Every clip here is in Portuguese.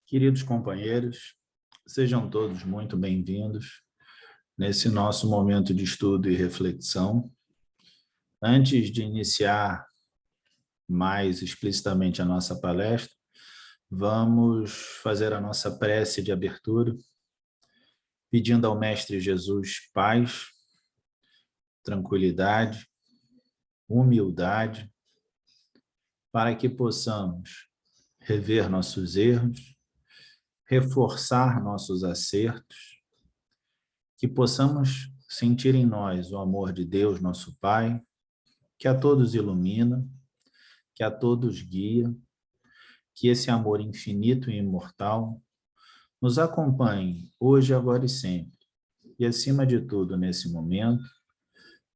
Queridos companheiros, sejam todos muito bem-vindos nesse nosso momento de estudo e reflexão. Antes de iniciar mais explicitamente a nossa palestra, vamos fazer a nossa prece de abertura, pedindo ao Mestre Jesus paz, tranquilidade, humildade, para que possamos rever nossos erros, reforçar nossos acertos, que possamos sentir em nós o amor de Deus, nosso Pai, que a todos ilumina, que a todos guia, que esse amor infinito e imortal nos acompanhe hoje, agora e sempre. E, acima de tudo, nesse momento,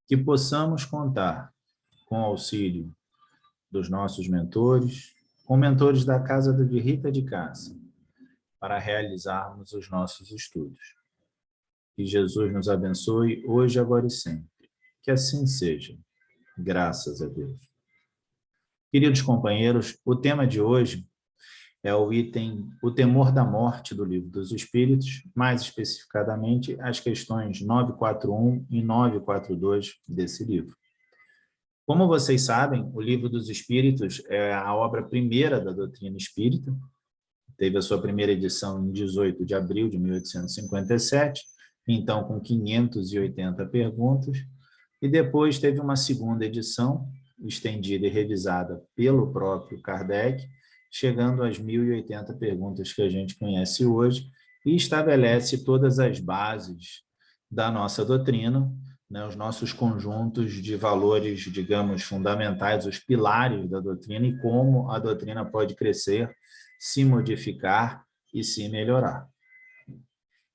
que possamos contar com o auxílio dos nossos mentores, com mentores da Casa de Rita de Cássia, para realizarmos os nossos estudos. Que Jesus nos abençoe hoje, agora e sempre. Que assim seja. Graças a Deus. Queridos companheiros, o tema de hoje é o item O Temor da Morte do Livro dos Espíritos, mais especificadamente as questões 941 e 942 desse livro. Como vocês sabem, o Livro dos Espíritos é a obra primeira da doutrina espírita, teve a sua primeira edição em 18 de abril de 1857, então com 580 perguntas, e depois teve uma segunda edição, estendida e revisada pelo próprio Kardec, chegando às 1080 perguntas que a gente conhece hoje, e estabelece todas as bases da nossa doutrina, né, os nossos conjuntos de valores, digamos, fundamentais, os pilares da doutrina e como a doutrina pode crescer, se modificar e se melhorar.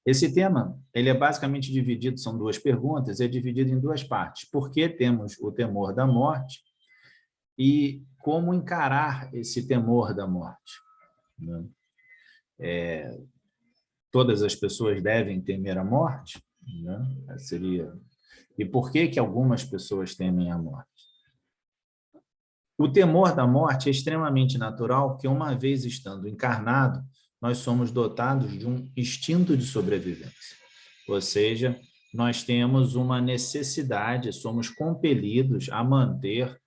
Esse tema, ele é basicamente dividido, são duas perguntas, é dividido em duas partes. Por que temos o temor da morte e como encarar esse temor da morte? Todas as pessoas devem temer a morte? E por que algumas pessoas temem a morte? O temor da morte é extremamente natural, porque uma vez estando encarnado, nós somos dotados de um instinto de sobrevivência. Ou seja, nós temos uma necessidade, somos compelidos a manter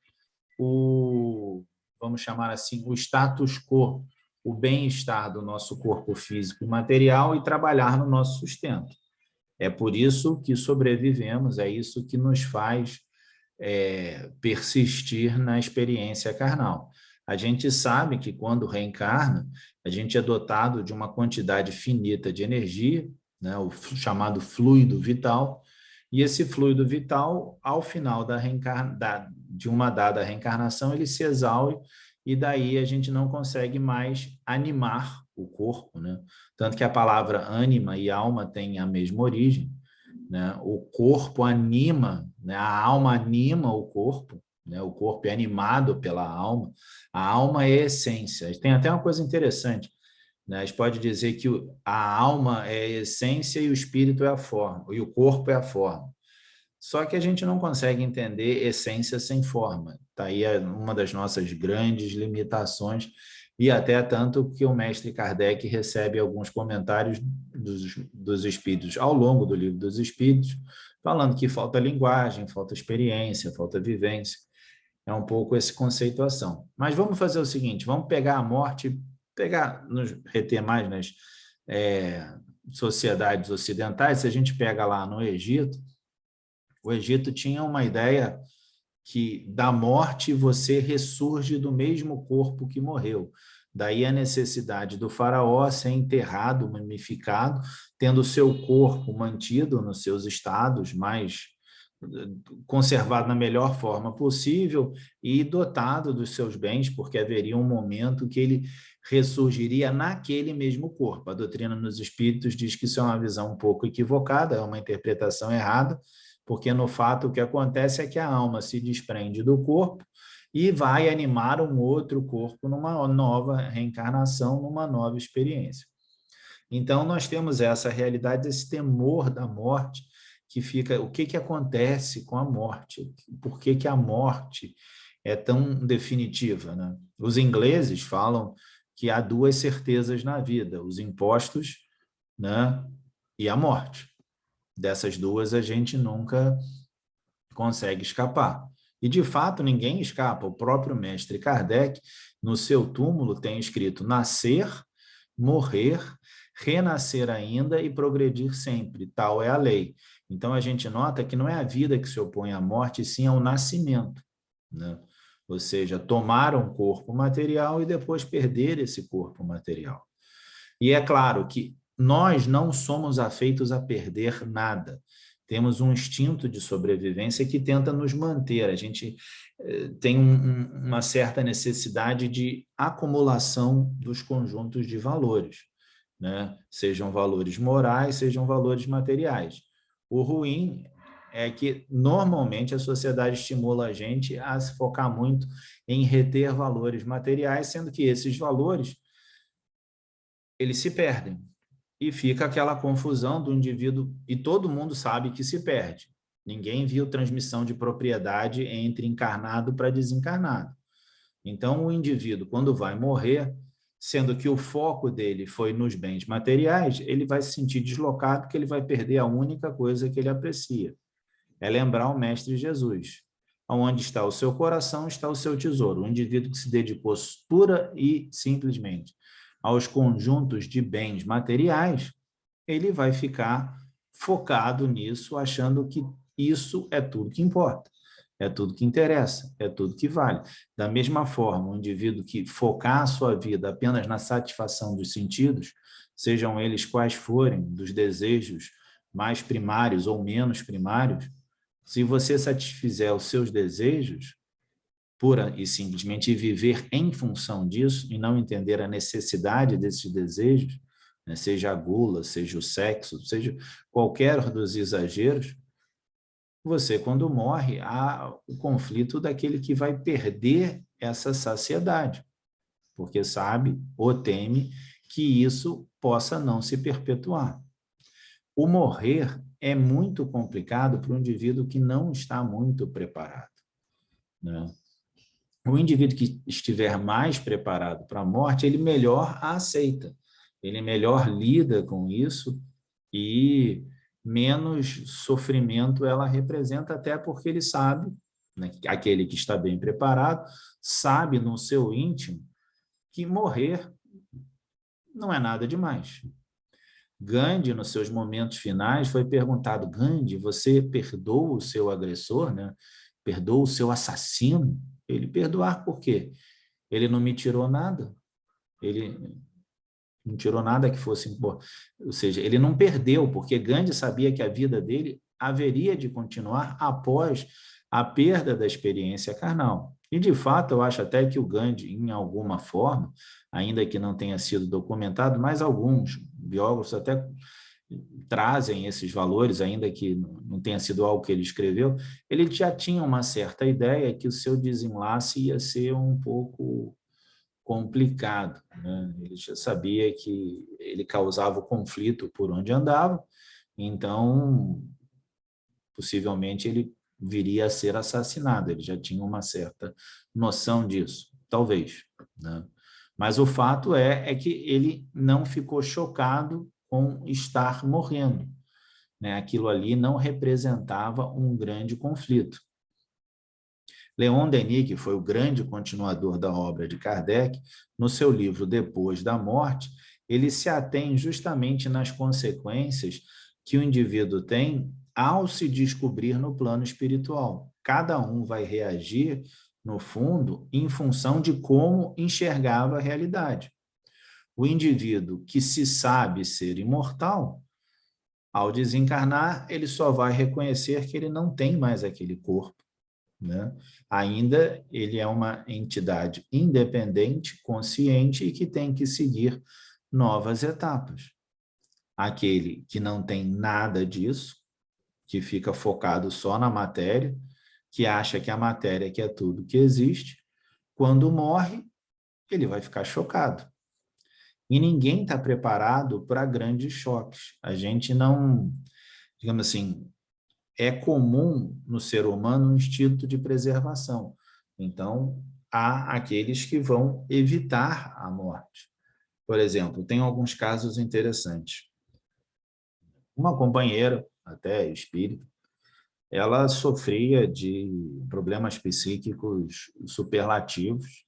vamos chamar assim, o status quo, o bem-estar do nosso corpo físico e material e trabalhar no nosso sustento. É por isso que sobrevivemos, é isso que nos faz persistir na experiência carnal. A gente sabe que quando reencarna, a gente é dotado de uma quantidade finita de energia, né, o chamado fluido vital, e esse fluido vital, ao final de uma dada reencarnação, ele se exaure e daí a gente não consegue mais animar o corpo, né? Tanto que a palavra ânima e alma têm a mesma origem, né? O corpo anima, né? A alma anima o corpo, né? O corpo é animado pela alma, a alma é a essência. Tem até uma coisa interessante, né? A gente pode dizer que a alma é a essência e o espírito é a forma, e o corpo é a forma. Só que a gente não consegue entender essência sem forma. Está aí uma das nossas grandes limitações, e até tanto que o mestre Kardec recebe alguns comentários dos espíritos ao longo do Livro dos Espíritos, falando que falta linguagem, falta experiência, falta vivência. É um pouco essa conceituação. Mas vamos fazer o seguinte, vamos pegar a morte, nos reter mais nas sociedades ocidentais. Se a gente pega lá no Egito, o Egito tinha uma ideia que da morte você ressurge do mesmo corpo que morreu. Daí a necessidade do faraó ser enterrado, mumificado, tendo o seu corpo mantido nos seus estados, mais conservado na melhor forma possível e dotado dos seus bens, porque haveria um momento que ele ressurgiria naquele mesmo corpo. A doutrina nos espíritos diz que isso é uma visão um pouco equivocada, é uma interpretação errada, porque no fato o que acontece é que a alma se desprende do corpo e vai animar um outro corpo numa nova reencarnação, numa nova experiência. Então, nós temos essa realidade, esse temor da morte, que fica, o que acontece com a morte? Por que a morte é tão definitiva, né? Os ingleses falam que há duas certezas na vida, os impostos, né, e a morte. Dessas duas a gente nunca consegue escapar. E, de fato, ninguém escapa. O próprio mestre Kardec, no seu túmulo, tem escrito nascer, morrer, renascer ainda e progredir sempre. Tal é a lei. Então, a gente nota que não é a vida que se opõe à morte, sim ao nascimento, né? Ou seja, tomar um corpo material e depois perder esse corpo material. E é claro que nós não somos afeitos a perder nada. Temos um instinto de sobrevivência que tenta nos manter. A gente tem uma certa necessidade de acumulação dos conjuntos de valores, né? Sejam valores morais, sejam valores materiais. O ruim é que, normalmente, a sociedade estimula a gente a se focar muito em reter valores materiais, sendo que esses valores eles se perdem. E fica aquela confusão do indivíduo, e todo mundo sabe que se perde. Ninguém viu transmissão de propriedade entre encarnado para desencarnado. Então, o indivíduo, quando vai morrer, sendo que o foco dele foi nos bens materiais, ele vai se sentir deslocado, porque ele vai perder a única coisa que ele aprecia. É lembrar o Mestre Jesus. Onde está o seu coração, está o seu tesouro. O indivíduo que se dedicou pura e simplesmente aos conjuntos de bens materiais, ele vai ficar focado nisso, achando que isso é tudo que importa, é tudo que interessa, é tudo que vale. Da mesma forma, o indivíduo que focar a sua vida apenas na satisfação dos sentidos, sejam eles quais forem, dos desejos mais primários ou menos primários, se você satisfizer os seus desejos, pura e simplesmente viver em função disso e não entender a necessidade desses desejos, né, seja a gula, seja o sexo, seja qualquer dos exageros, você, quando morre, há o conflito daquele que vai perder essa saciedade, porque sabe ou teme que isso possa não se perpetuar. O morrer é muito complicado para um indivíduo que não está muito preparado, né? O indivíduo que estiver mais preparado para a morte, ele melhor a aceita, ele melhor lida com isso e menos sofrimento ela representa, até porque ele sabe, né, aquele que está bem preparado, sabe no seu íntimo que morrer não é nada demais. Gandhi, nos seus momentos finais, foi perguntado: Gandhi, você perdoa o seu agressor, né? Perdoa o seu assassino? Ele: perdoar por quê? Ele não me tirou nada. Ele não tirou nada que fosse importante. Ou seja, ele não perdeu, porque Gandhi sabia que a vida dele haveria de continuar após a perda da experiência carnal. E, de fato, eu acho até que o Gandhi, em alguma forma, ainda que não tenha sido documentado, mas alguns biógrafos até trazem esses valores, ainda que não tenha sido algo que ele escreveu, ele já tinha uma certa ideia que o seu desenlace ia ser um pouco complicado, né? Ele já sabia que ele causava o conflito por onde andava, então, possivelmente, ele viria a ser assassinado. Ele já tinha uma certa noção disso, talvez, né? Mas o fato é que ele não ficou chocado com estar morrendo, né? Aquilo ali não representava um grande conflito. Leon Denis, que foi o grande continuador da obra de Kardec, no seu livro Depois da Morte, ele se atém justamente nas consequências que o indivíduo tem ao se descobrir no plano espiritual. Cada um vai reagir, no fundo, em função de como enxergava a realidade. O indivíduo que se sabe ser imortal, ao desencarnar, ele só vai reconhecer que ele não tem mais aquele corpo, né? Ainda ele é uma entidade independente, consciente e que tem que seguir novas etapas. Aquele que não tem nada disso, que fica focado só na matéria, que acha que a matéria que é tudo que existe, quando morre, ele vai ficar chocado. E ninguém está preparado para grandes choques. A gente não, digamos assim, é comum no ser humano um instinto de preservação. Então, há aqueles que vão evitar a morte. Por exemplo, tem alguns casos interessantes. Uma companheira, até espírita, ela sofria de problemas psíquicos superlativos,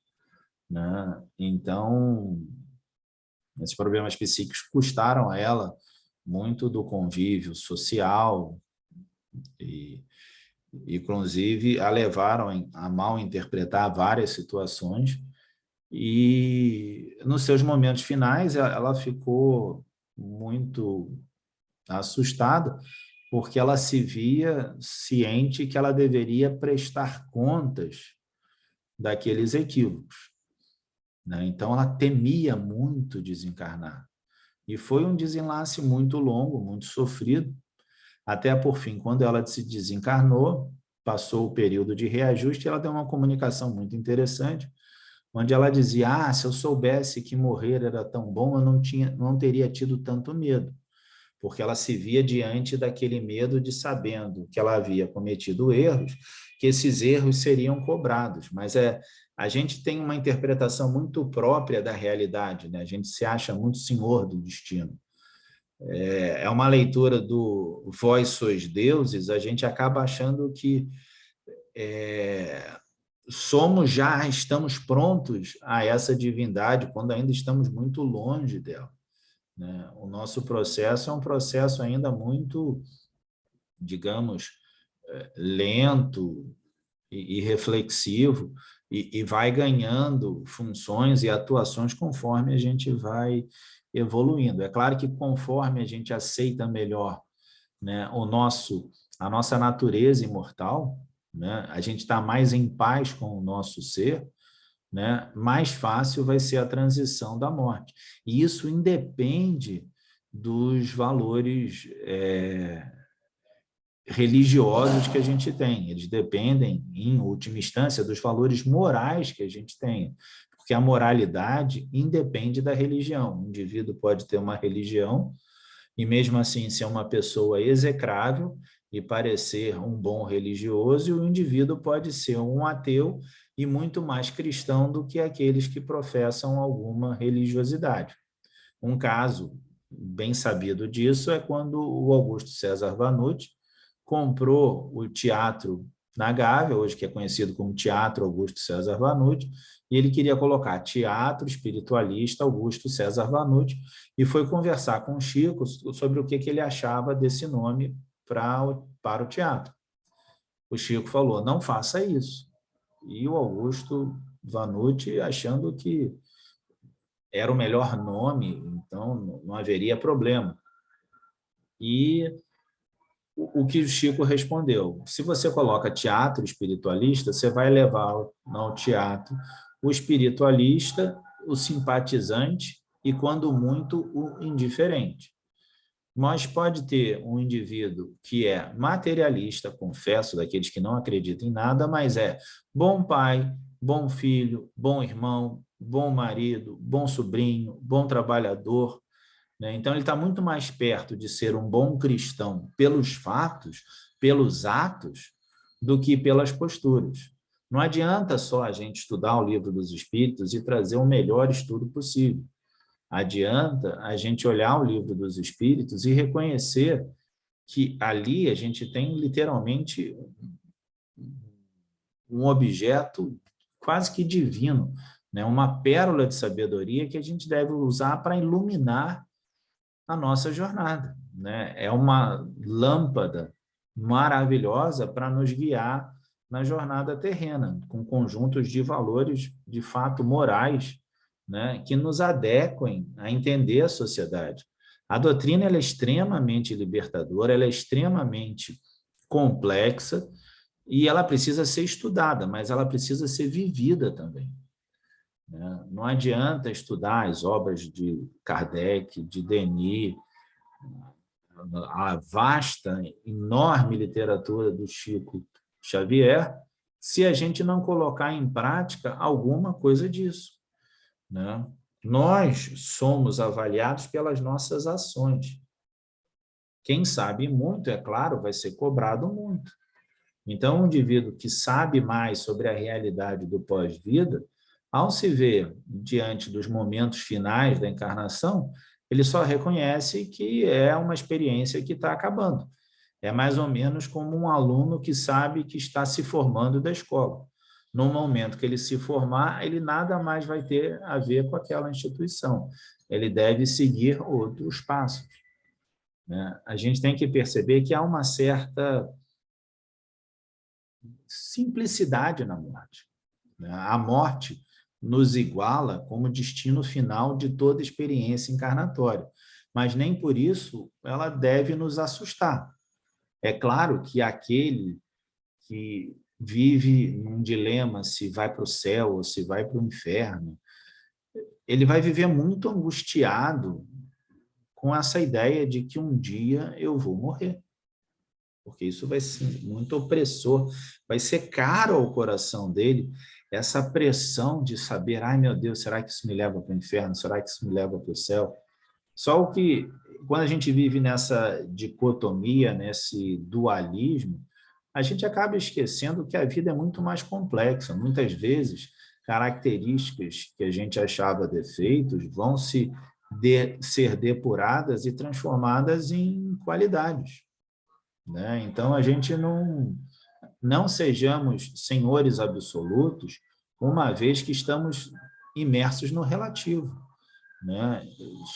né? Então, esses problemas psíquicos custaram a ela muito do convívio social e, inclusive, a levaram a mal interpretar várias situações e, nos seus momentos finais, ela ficou muito assustada porque ela se via ciente que ela deveria prestar contas daqueles equívocos, né? Então, ela temia muito desencarnar. E foi um desenlace muito longo, muito sofrido, até por fim, quando ela se desencarnou, passou o período de reajuste, ela deu uma comunicação muito interessante, onde ela dizia, se eu soubesse que morrer era tão bom, eu não teria tido tanto medo, porque ela se via diante daquele medo de, sabendo que ela havia cometido erros, que esses erros seriam cobrados. Mas a gente tem uma interpretação muito própria da realidade, né? A gente se acha muito senhor do destino. É uma leitura do Vós sois deuses, a gente acaba achando que estamos prontos a essa divindade, quando ainda estamos muito longe dela, né? O nosso processo é um processo ainda muito, digamos, lento e reflexivo, e vai ganhando funções e atuações conforme a gente vai evoluindo. É claro que conforme a gente aceita melhor, né, a nossa natureza imortal, né, a gente está mais em paz com o nosso ser, né, mais fácil vai ser a transição da morte. E isso independe dos valores religiosos que a gente tem. Eles dependem, em última instância, dos valores morais que a gente tem. Porque a moralidade independe da religião. O indivíduo pode ter uma religião e, mesmo assim, ser uma pessoa execrável e parecer um bom religioso, e o indivíduo pode ser um ateu e muito mais cristão do que aqueles que professam alguma religiosidade. Um caso bem sabido disso é quando o Augusto César Vanucci comprou o Teatro na Gávea, hoje que é conhecido como Teatro Augusto César Vanucci, e ele queria colocar Teatro Espiritualista Augusto César Vanucci, e foi conversar com o Chico sobre o que ele achava desse nome para o teatro. O Chico falou, não faça isso. E o Augusto Vanucci, achando que era o melhor nome, então não haveria problema. E o que o Chico respondeu, se você coloca teatro espiritualista, você vai levar ao teatro o espiritualista, o simpatizante e, quando muito, o indiferente. Mas pode ter um indivíduo que é materialista, confesso, daqueles que não acreditam em nada, mas é bom pai, bom filho, bom irmão, bom marido, bom sobrinho, bom trabalhador, né? Então, ele está muito mais perto de ser um bom cristão pelos fatos, pelos atos, do que pelas posturas. Não adianta só a gente estudar o Livro dos Espíritos e trazer o melhor estudo possível. Adianta a gente olhar o Livro dos Espíritos e reconhecer que ali a gente tem literalmente um objeto quase que divino, né? Uma pérola de sabedoria que a gente deve usar para iluminar a nossa jornada, né? É uma lâmpada maravilhosa para nos guiar na jornada terrena, com conjuntos de valores, de fato, morais, né? Que nos adequem a entender a sociedade. A doutrina ela é extremamente libertadora, ela é extremamente complexa e ela precisa ser estudada, mas ela precisa ser vivida também, né? Não adianta estudar as obras de Kardec, de Denis, a vasta, enorme literatura do Chico Xavier, se a gente não colocar em prática alguma coisa disso, né? Nós somos avaliados pelas nossas ações. Quem sabe muito, é claro, vai ser cobrado muito. Então, um indivíduo que sabe mais sobre a realidade do pós-vida Ao se ver diante dos momentos finais da encarnação, ele só reconhece que é uma experiência que está acabando. É mais ou menos como um aluno que sabe que está se formando da escola. No momento que ele se formar, ele nada mais vai ter a ver com aquela instituição. Ele deve seguir outros passos, né? A gente tem que perceber que há uma certa simplicidade na morte, né? A morte nos iguala como destino final de toda experiência encarnatória, mas nem por isso ela deve nos assustar. É claro que aquele que vive num dilema se vai para o céu ou se vai para o inferno, ele vai viver muito angustiado com essa ideia de que um dia eu vou morrer, porque isso vai ser muito opressor, vai ser caro ao coração dele essa pressão de saber, ai meu Deus, será que isso me leva para o inferno? Será que isso me leva para o céu? Só o que, quando a gente vive nessa dicotomia, nesse dualismo, a gente acaba esquecendo que a vida é muito mais complexa. Muitas vezes, características que a gente achava defeitos vão ser depuradas e transformadas em qualidades, né? Então, a gente não sejamos senhores absolutos, uma vez que estamos imersos no relativo, né?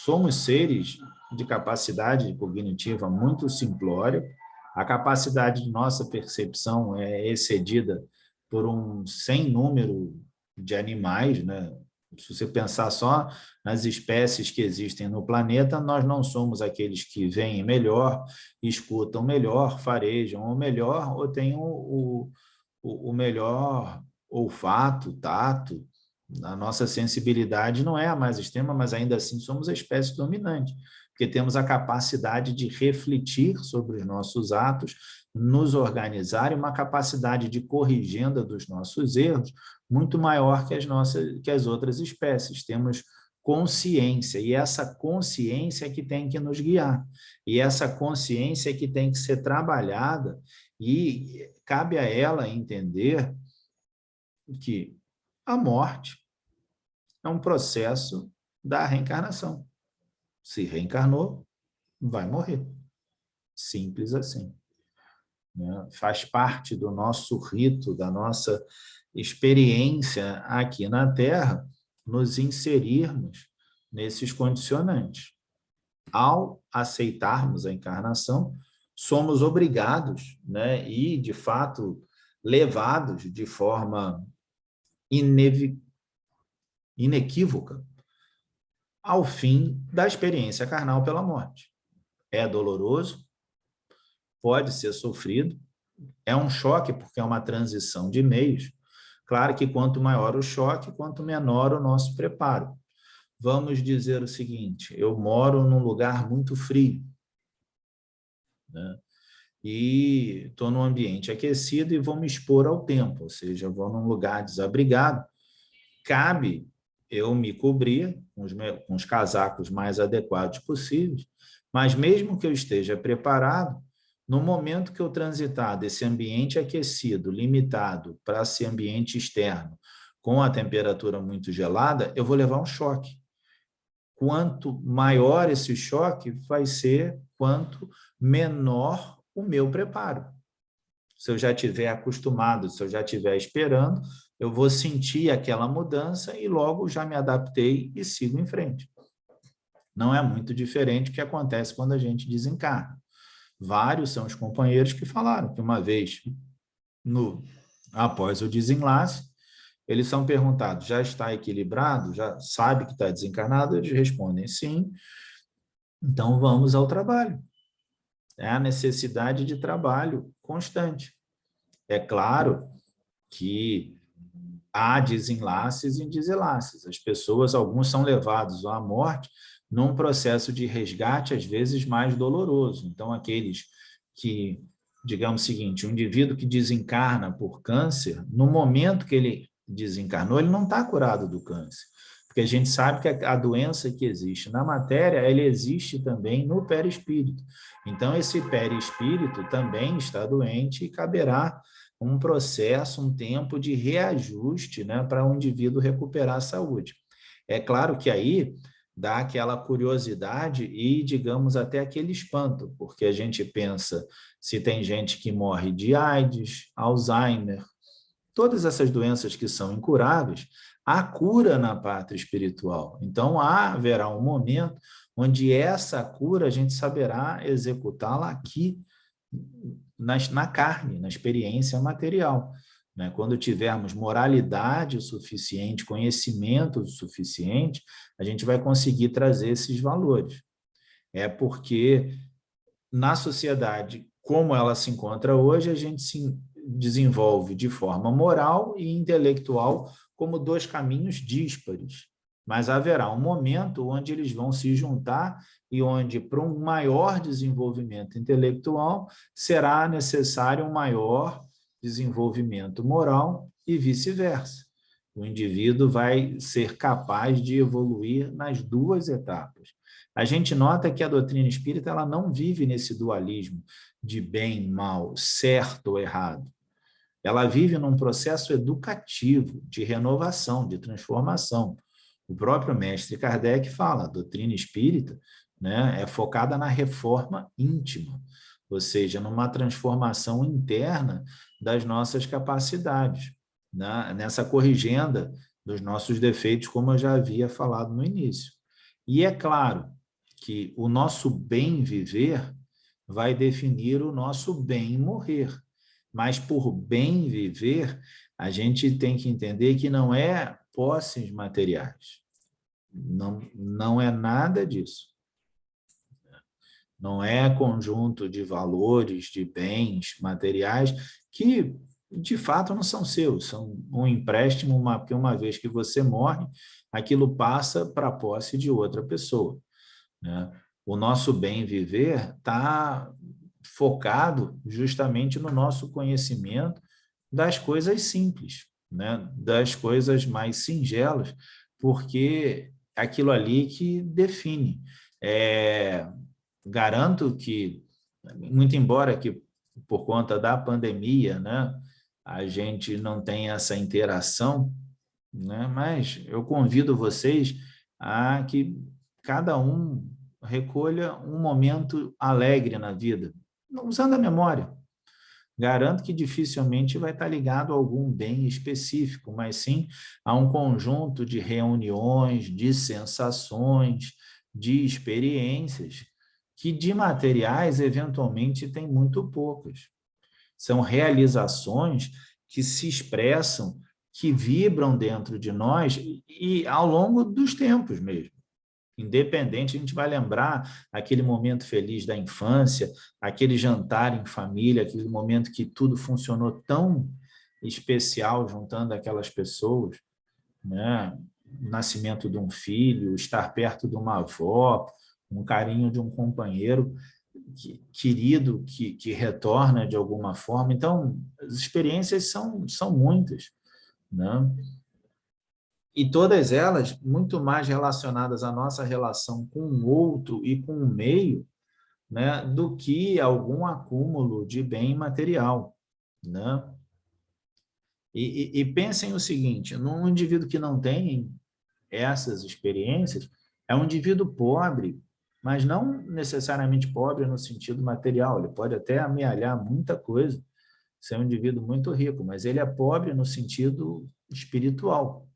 Somos seres de capacidade cognitiva muito simplória, a capacidade de nossa percepção é excedida por um sem número de animais, né? Se você pensar só nas espécies que existem no planeta, nós não somos aqueles que veem melhor, escutam melhor, farejam melhor ou têm o melhor olfato, tato. A nossa sensibilidade não é a mais extrema, mas ainda assim somos a espécie dominante, porque temos a capacidade de refletir sobre os nossos atos, nos organizar e uma capacidade de corrigenda dos nossos erros muito maior que as outras espécies. Temos consciência, e essa consciência é que tem que nos guiar, e essa consciência é que tem que ser trabalhada, e cabe a ela entender que a morte é um processo da reencarnação. Se reencarnou, vai morrer. Simples assim, né? Faz parte do nosso rito, da nossa experiência aqui na Terra, nos inserirmos nesses condicionantes. Ao aceitarmos a encarnação, somos obrigados, né, e, de fato, levados de forma inequívoca ao fim da experiência carnal pela morte. É doloroso, pode ser sofrido, é um choque porque é uma transição de meios. Claro que quanto maior o choque, quanto menor o nosso preparo. Vamos dizer o seguinte, eu moro num lugar muito frio, né? E estou num ambiente aquecido e vou me expor ao tempo, ou seja, vou num lugar desabrigado. Cabe eu me cobrir com os casacos mais adequados possíveis, mas mesmo que eu esteja preparado, no momento que eu transitar desse ambiente aquecido, limitado, para esse ambiente externo, com a temperatura muito gelada, eu vou levar um choque. Quanto maior esse choque, vai ser quanto menor o meu preparo. Se eu já estiver acostumado, se eu já estiver esperando, eu vou sentir aquela mudança e logo já me adaptei e sigo em frente. Não é muito diferente do que acontece quando a gente desencarna. Vários são os companheiros que falaram que uma vez, após o desenlace, eles são perguntados, já está equilibrado? Já sabe que está desencarnado? Eles respondem sim, então vamos ao trabalho. É a necessidade de trabalho constante. É claro que há desenlaces e desenlaces. As pessoas, alguns são levados à morte num processo de resgate, às vezes, mais doloroso. Então, aqueles que, digamos o seguinte, um indivíduo que desencarna por câncer, no momento que ele desencarnou, ele não está curado do câncer. Porque a gente sabe que a doença que existe na matéria, ela existe também no perispírito. Então, esse perispírito também está doente e caberá um processo, um tempo de reajuste, né, para o indivíduo recuperar a saúde. É claro que aí dá aquela curiosidade e, digamos, até aquele espanto, porque a gente pensa se tem gente que morre de AIDS, Alzheimer, todas essas doenças que são incuráveis, há cura na pátria espiritual. Então, haverá um momento onde essa cura a gente saberá executá-la aqui, na carne, na experiência material. Né? Quando tivermos moralidade o suficiente, conhecimento o suficiente, a gente vai conseguir trazer esses valores. É porque na sociedade como ela se encontra hoje, a gente se desenvolve de forma moral e intelectual como dois caminhos díspares. Mas haverá um momento onde eles vão se juntar e onde, para um maior desenvolvimento intelectual, será necessário um maior desenvolvimento moral e vice-versa. O indivíduo vai ser capaz de evoluir nas duas etapas. A gente nota que a doutrina espírita ela não vive nesse dualismo de bem, mal, certo ou errado. Ela vive num processo educativo, de renovação, de transformação. O próprio mestre Kardec fala, a doutrina espírita, né, é focada na reforma íntima, ou seja, numa transformação interna das nossas capacidades, né, nessa corrigenda dos nossos defeitos, como eu já havia falado no início. E é claro que o nosso bem viver vai definir o nosso bem morrer. Mas por bem viver, a gente tem que entender que não é posses materiais. Não é nada disso. Não é conjunto de valores, de bens materiais que, de fato, não são seus. São um empréstimo, porque uma vez que você morre, aquilo passa para a posse de outra pessoa. Né? O nosso bem viver está focado justamente no nosso conhecimento das coisas simples, né? Das coisas mais singelas, porque aquilo ali que define. Garanto que, muito embora que por conta da pandemia, né, a gente não tenha essa interação, né, mas eu convido vocês a que cada um recolha um momento alegre na vida, usando a memória. Garanto que dificilmente vai estar ligado a algum bem específico, mas sim a um conjunto de reuniões, de sensações, de experiências, que de materiais, eventualmente, tem muito poucas. São realizações que se expressam, que vibram dentro de nós e ao longo dos tempos mesmo. Independente, a gente vai lembrar aquele momento feliz da infância, aquele jantar em família, aquele momento que tudo funcionou tão especial juntando aquelas pessoas, né? O nascimento de um filho, estar perto de uma avó, um carinho de um companheiro querido que retorna de alguma forma. Então, as experiências são muitas, né? E todas elas muito mais relacionadas à nossa relação com o outro e com o meio, né, do que algum acúmulo de bem material, né? E pensem o seguinte, num indivíduo que não tem essas experiências, é um indivíduo pobre, mas não necessariamente pobre no sentido material, ele pode até amealhar muita coisa, ser um indivíduo muito rico, mas ele é pobre no sentido espiritual.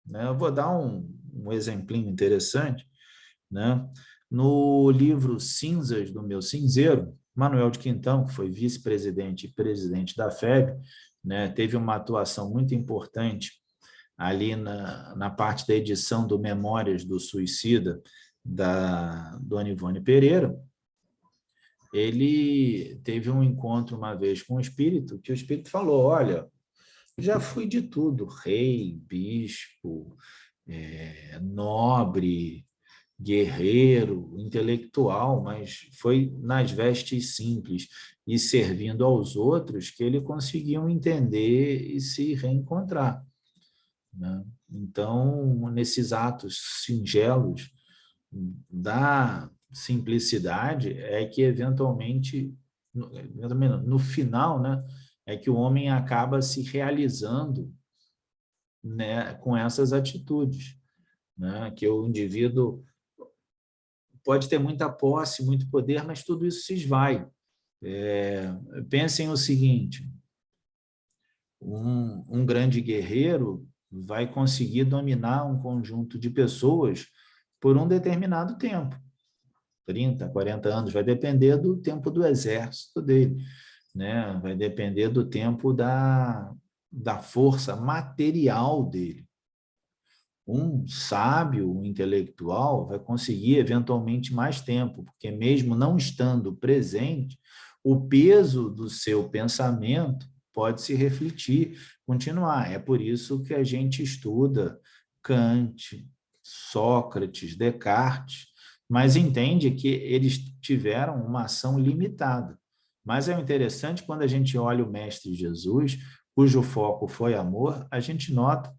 Né? Eu vou dar um exemplinho interessante. Né? No livro Cinzas do Meu Cinzeiro, Manuel de Quintão, que foi vice-presidente e presidente da FEB, né, teve uma atuação muito importante ali na parte da edição do Memórias do Suicida, da Dona Ivone Pereira. Ele teve um encontro uma vez com o espírito, que o espírito falou, olha, já fui de tudo, rei, bispo, nobre, guerreiro, intelectual, mas foi nas vestes simples e servindo aos outros que ele conseguiu entender e se reencontrar. Né? Então, nesses atos singelos da simplicidade, é que eventualmente, no final, né, é que o homem acaba se realizando, né, com essas atitudes, né? Que o indivíduo pode ter muita posse, muito poder, mas tudo isso se esvai. Pensem o seguinte, um grande guerreiro vai conseguir dominar um conjunto de pessoas por um determinado tempo, 30, 40 anos, vai depender do tempo do exército dele, né? Vai depender do tempo da força material dele. Um sábio, um intelectual, vai conseguir eventualmente mais tempo, porque mesmo não estando presente, o peso do seu pensamento pode se refletir, continuar. É por isso que a gente estuda Kant, Sócrates, Descartes, mas entende que eles tiveram uma ação limitada. Mas é interessante quando a gente olha o Mestre Jesus, cujo foco foi amor, a gente nota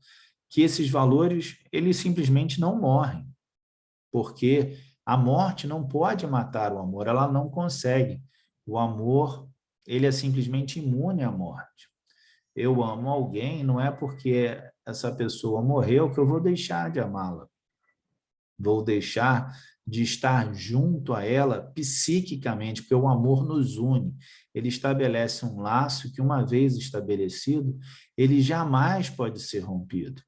que esses valores, eles simplesmente não morrem, porque a morte não pode matar o amor, ela não consegue. O amor, ele é simplesmente imune à morte. Eu amo alguém, não é porque essa pessoa morreu que eu vou deixar de amá-la. Vou deixar de estar junto a ela psiquicamente, porque o amor nos une. Ele estabelece um laço que, uma vez estabelecido, ele jamais pode ser rompido.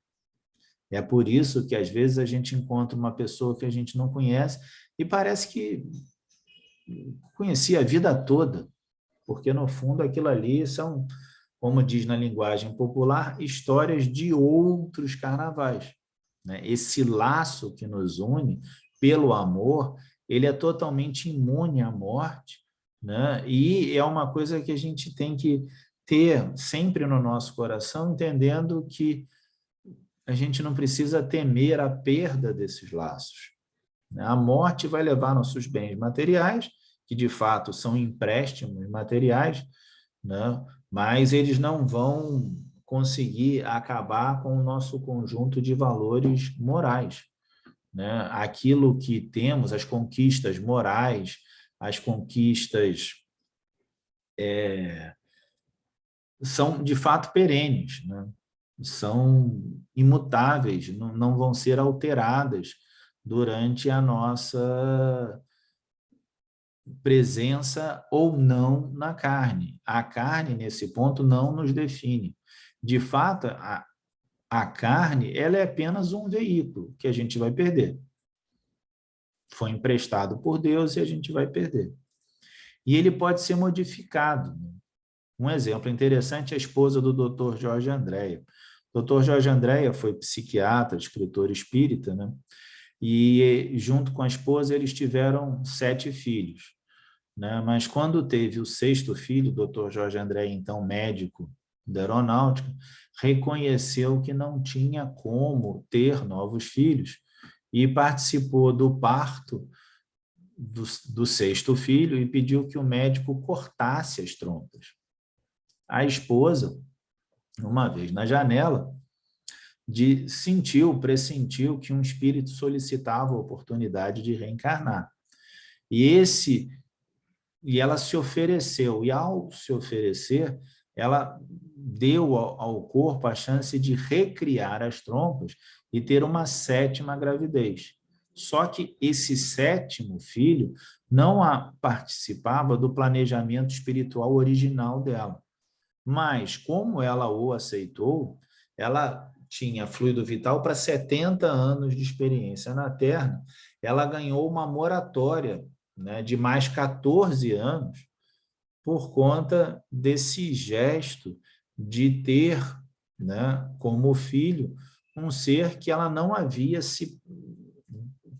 É por isso que, às vezes, a gente encontra uma pessoa que a gente não conhece e parece que conhecia a vida toda, porque, no fundo, aquilo ali são, como diz na linguagem popular, histórias de outros carnavais, né? Esse laço que nos une pelo amor, ele é totalmente imune à morte, né? E é uma coisa que a gente tem que ter sempre no nosso coração, entendendo que a gente não precisa temer a perda desses laços. A morte vai levar nossos bens materiais, que de fato são empréstimos materiais, né? Mas eles não vão conseguir acabar com o nosso conjunto de valores morais, né? Aquilo que temos, as conquistas morais, as conquistas são de fato perenes, né? São imutáveis, não vão ser alteradas durante a nossa presença ou não na carne. A carne, nesse ponto, não nos define. De fato, a carne, ela é apenas um veículo que a gente vai perder. Foi emprestado por Deus e a gente vai perder. E ele pode ser modificado. Um exemplo interessante é a esposa do Dr. Jorge Andréa. O Dr. Jorge Andréa foi psiquiatra, escritor espírita, né? E junto com a esposa eles tiveram 7 filhos, né? Mas quando teve o 6º filho, o Dr. Jorge Andréa, então médico da aeronáutica, reconheceu que não tinha como ter novos filhos e participou do parto do 6º filho e pediu que o médico cortasse as trompas. A esposa, uma vez na janela, pressentiu que um espírito solicitava a oportunidade de reencarnar. E ela se ofereceu, e ao se oferecer, ela deu ao corpo a chance de recriar as trompas e ter uma 7ª gravidez. Só que esse 7º filho não participava do planejamento espiritual original dela. Mas, como ela o aceitou, ela tinha fluido vital para 70 anos de experiência na Terra. Ela ganhou uma moratória, né, de mais 14 anos por conta desse gesto de ter, né, como filho um ser que ela não havia se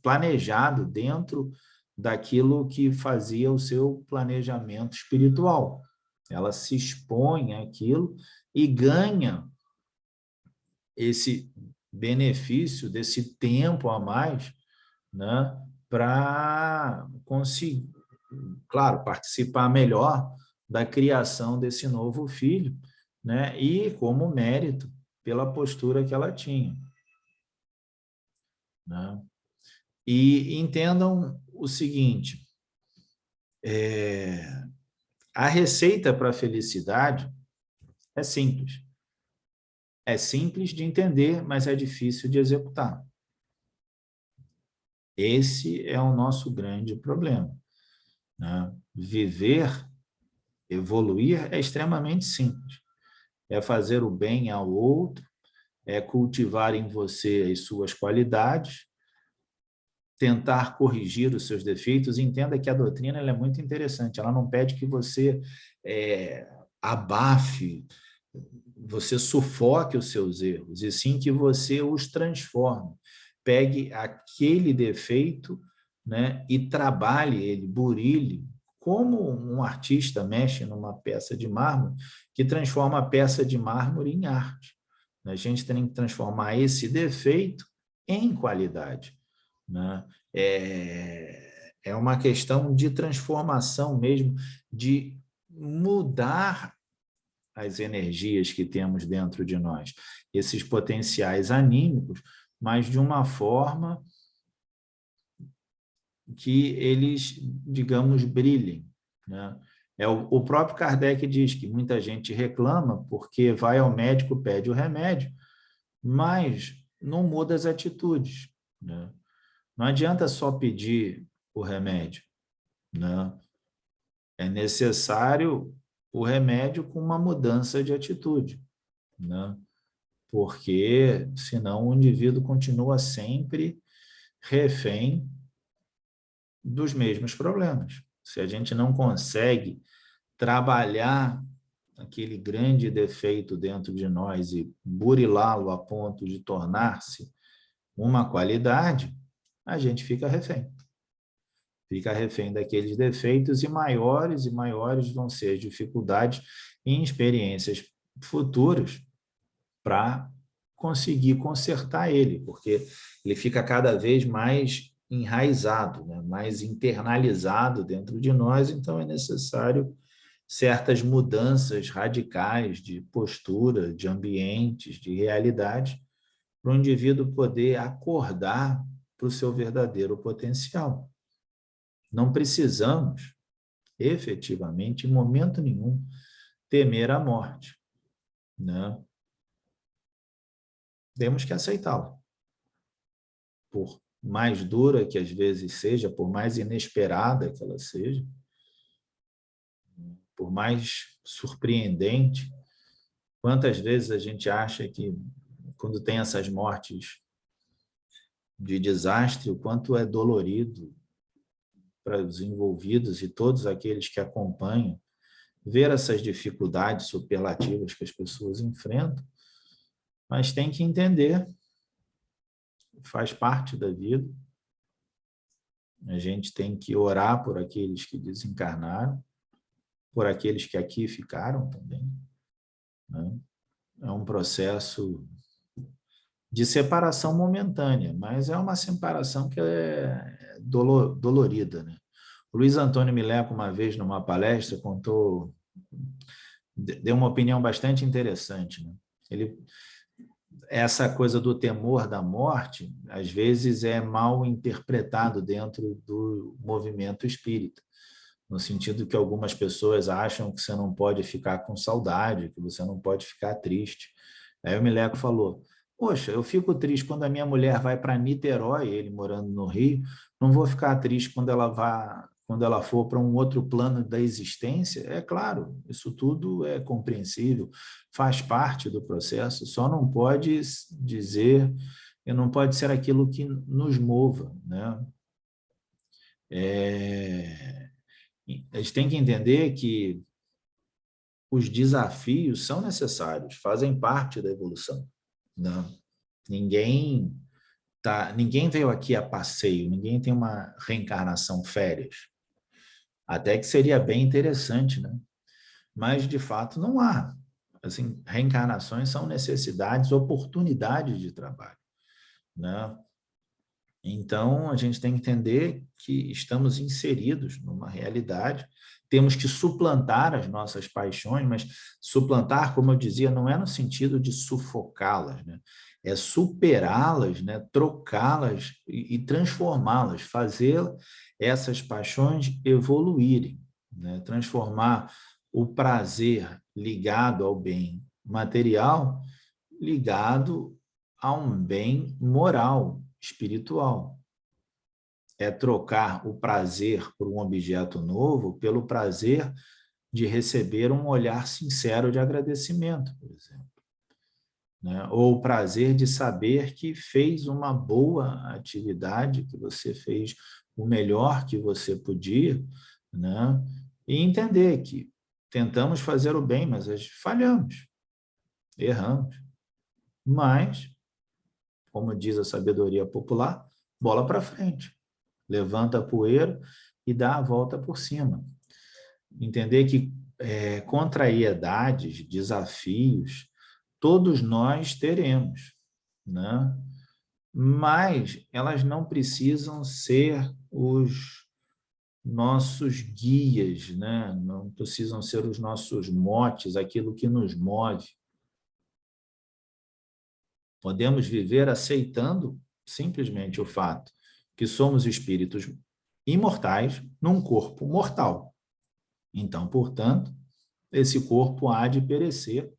planejado dentro daquilo que fazia o seu planejamento espiritual. Ela se expõe àquilo e ganha esse benefício desse tempo a mais, né, para conseguir, claro, participar melhor da criação desse novo filho, né, e como mérito pela postura que ela tinha, né? E entendam o seguinte, a receita para a felicidade É simples. É simples de entender, mas é difícil de executar. Esse é o nosso grande problema, né? Viver, evoluir é extremamente simples. É fazer o bem ao outro, é cultivar em você as suas qualidades, tentar corrigir os seus defeitos. Entenda que a doutrina ela é muito interessante, ela não pede que você abafe, você sufoque os seus erros, e sim que você os transforme. Pegue aquele defeito, né, e trabalhe ele, burile, como um artista mexe numa peça de mármore, que transforma a peça de mármore em arte. A gente tem que transformar esse defeito em qualidade, né? É uma questão de transformação mesmo, de mudar as energias que temos dentro de nós, esses potenciais anímicos, mas de uma forma que eles, digamos, brilhem, né? O próprio Kardec diz que muita gente reclama porque vai ao médico, pede o remédio, mas não muda as atitudes, né? Não adianta só pedir o remédio, né? É necessário o remédio com uma mudança de atitude, né? Porque senão o indivíduo continua sempre refém dos mesmos problemas. Se a gente não consegue trabalhar aquele grande defeito dentro de nós e burilá-lo a ponto de tornar-se uma qualidade, a gente fica refém. Fica refém daqueles defeitos e maiores vão ser as dificuldades em experiências futuras para conseguir consertar ele, porque ele fica cada vez mais enraizado, né? Mais internalizado dentro de nós, então é necessário certas mudanças radicais de postura, de ambientes, de realidade, para o indivíduo poder acordar para o seu verdadeiro potencial. Não precisamos, efetivamente, em momento nenhum, temer a morte, né? Temos que aceitá-la. Por mais dura que às vezes seja, por mais inesperada que ela seja, por mais surpreendente, quantas vezes a gente acha que, quando tem essas mortes de desastre, o quanto é dolorido para os envolvidos e todos aqueles que acompanham, ver essas dificuldades superlativas que as pessoas enfrentam, mas tem que entender, faz parte da vida. A gente tem que orar por aqueles que desencarnaram, por aqueles que aqui ficaram também, né? É um processo de separação momentânea, mas é uma separação que é dolorida, né? O Luiz Antônio Mileco, uma vez, numa palestra, deu uma opinião bastante interessante, né? Essa coisa do temor da morte, às vezes, é mal interpretado dentro do movimento espírita, no sentido que algumas pessoas acham que você não pode ficar com saudade, que você não pode ficar triste. Aí o Mileco falou, poxa, eu fico triste quando a minha mulher vai para Niterói, ele morando no Rio, não vou ficar triste quando ela for para um outro plano da existência. É claro, isso tudo é compreensível, faz parte do processo, só não pode dizer, e não pode ser aquilo que nos mova, né? A gente tem que entender que os desafios são necessários, fazem parte da evolução, né? Ninguém veio aqui a passeio, ninguém tem uma reencarnação férias. Até que seria bem interessante, né? Mas, de fato, não há. Assim, reencarnações são necessidades, oportunidades de trabalho, né? Então, a gente tem que entender que estamos inseridos numa realidade, temos que suplantar as nossas paixões, mas suplantar, como eu dizia, não é no sentido de sufocá-las, né? É superá-las, né? Trocá-las e transformá-las, fazer essas paixões evoluírem, né? Transformar o prazer ligado ao bem material, ligado a um bem moral, espiritual. É trocar o prazer por um objeto novo pelo prazer de receber um olhar sincero de agradecimento, por exemplo. Né? Ou o prazer de saber que fez uma boa atividade, que você fez o melhor que você podia, né? E entender que tentamos fazer o bem, mas falhamos, erramos. Mas, como diz a sabedoria popular, bola para frente. Levanta a poeira e dá a volta por cima. Entender que contrariedades, desafios, todos nós teremos, né? Mas elas não precisam ser os nossos guias, né? Não precisam ser os nossos motes, aquilo que nos move. Podemos viver aceitando simplesmente o fato que somos espíritos imortais num corpo mortal. Então, portanto, esse corpo há de perecer.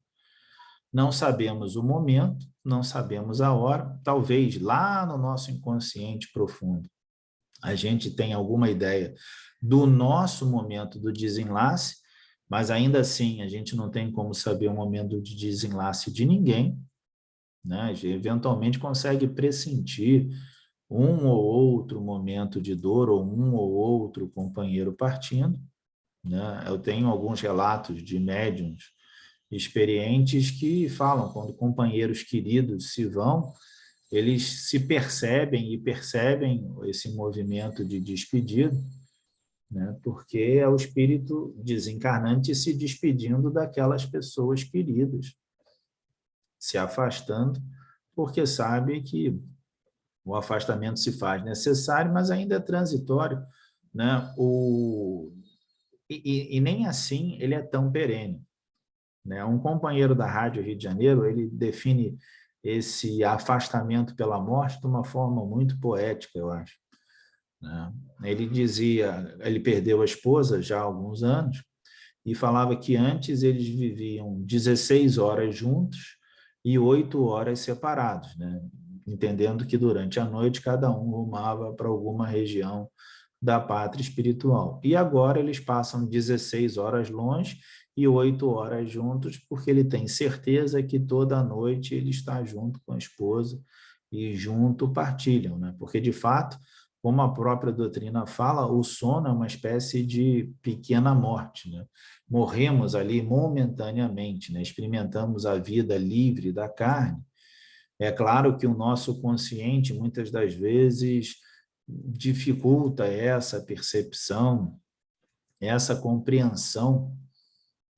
Não sabemos o momento, não sabemos a hora, talvez lá no nosso inconsciente profundo a gente tenha alguma ideia do nosso momento do desenlace, mas ainda assim a gente não tem como saber o momento de desenlace de ninguém, né? A gente eventualmente consegue pressentir um ou outro momento de dor ou um ou outro companheiro partindo, né? Eu tenho alguns relatos de médiuns experientes que falam quando companheiros queridos se vão, eles se percebem e percebem esse movimento de despedida, né? Porque é o espírito desencarnante se despedindo daquelas pessoas queridas, se afastando, porque sabe que o afastamento se faz necessário, mas ainda é transitório, né? E nem assim ele é tão perene, né? Um companheiro da Rádio Rio de Janeiro, ele define esse afastamento pela morte de uma forma muito poética, eu acho, né? Ele dizia, ele perdeu a esposa já há alguns anos e falava que antes eles viviam 16 horas juntos e 8 horas separados, né? Entendendo que durante a noite cada um rumava para alguma região da pátria espiritual. E agora eles passam 16 horas longe e 8 horas juntos, porque ele tem certeza que toda noite ele está junto com a esposa e junto partilham, né? Porque, de fato, como a própria doutrina fala, o sono é uma espécie de pequena morte, né? Morremos ali momentaneamente, né? Experimentamos a vida livre da carne. É claro que o nosso consciente, muitas das vezes, dificulta essa percepção, essa compreensão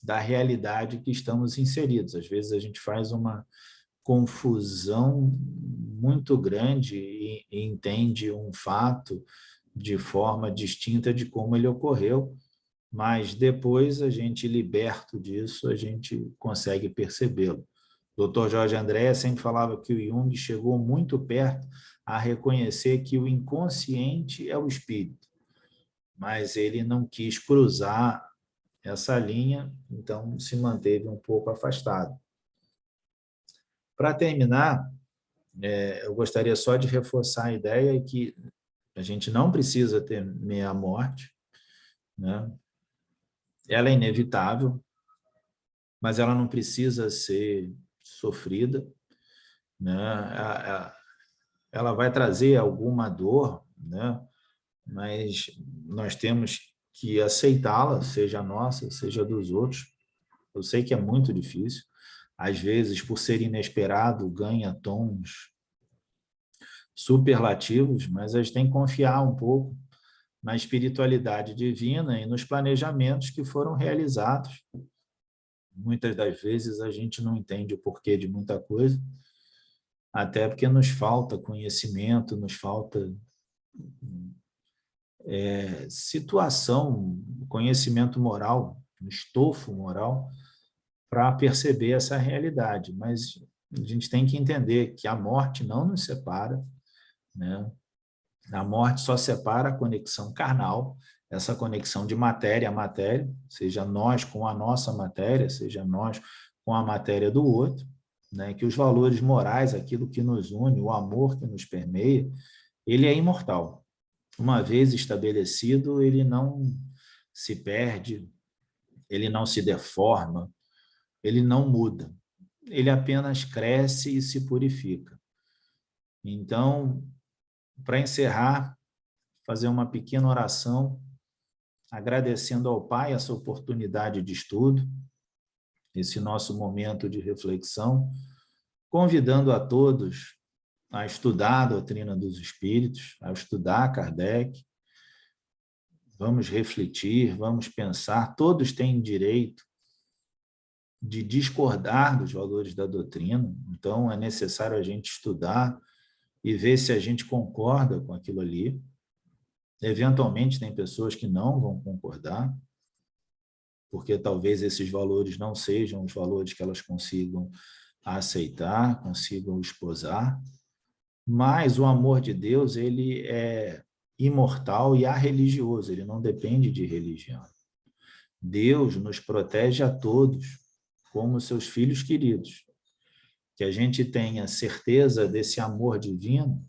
da realidade que estamos inseridos. Às vezes a gente faz uma confusão muito grande e entende um fato de forma distinta de como ele ocorreu, mas depois a gente, liberto disso, a gente consegue percebê-lo. O Dr. Jorge André sempre falava que o Jung chegou muito perto a reconhecer que o inconsciente é o espírito, mas ele não quis cruzar essa linha, então se manteve um pouco afastado. Para terminar, eu gostaria só de reforçar a ideia que a gente não precisa temer a morte, né? Ela é inevitável, mas ela não precisa ser sofrida, né? Ela vai trazer alguma dor, né? Mas nós temos que aceitá-la, seja a nossa, seja dos outros. Eu sei que é muito difícil, às vezes, por ser inesperado, ganha tons superlativos, mas a gente tem que confiar um pouco na espiritualidade divina e nos planejamentos que foram realizados. Muitas das vezes a gente não entende o porquê de muita coisa, até porque nos falta conhecimento, nos falta situação, conhecimento moral, estofo moral, para perceber essa realidade. Mas a gente tem que entender que a morte não nos separa, né? A morte só separa a conexão carnal essa conexão de matéria a matéria, seja nós com a nossa matéria, seja nós com a matéria do outro, né? Que os valores morais, aquilo que nos une, o amor que nos permeia, ele é imortal. Uma vez estabelecido, ele não se perde, ele não se deforma, ele não muda. Ele apenas cresce e se purifica. Então, para encerrar, fazer uma pequena oração, agradecendo ao Pai essa oportunidade de estudo, esse nosso momento de reflexão, convidando a todos a estudar a doutrina dos espíritos, a estudar Kardec. Vamos refletir, vamos pensar, todos têm direito de discordar dos valores da doutrina, então é necessário a gente estudar e ver se a gente concorda com aquilo ali. Eventualmente tem pessoas que não vão concordar, porque talvez esses valores não sejam os valores que elas consigam aceitar, consigam esposar, mas o amor de Deus, ele é imortal e arreligioso, ele não depende de religião. Deus nos protege a todos, como seus filhos queridos. Que a gente tenha certeza desse amor divino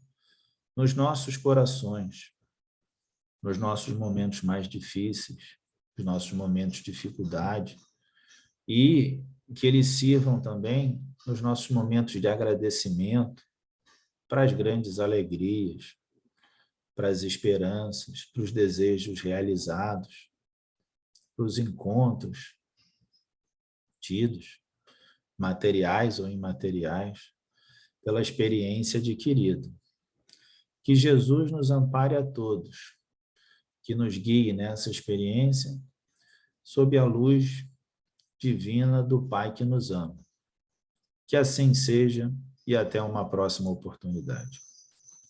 nos nossos corações, nos nossos momentos mais difíceis, nos nossos momentos de dificuldade, e que eles sirvam também nos nossos momentos de agradecimento, para as grandes alegrias, para as esperanças, para os desejos realizados, para os encontros tidos, materiais ou imateriais, pela experiência adquirida. Que Jesus nos ampare a todos, que nos guie nessa experiência sob a luz divina do Pai que nos ama. Que assim seja e até uma próxima oportunidade.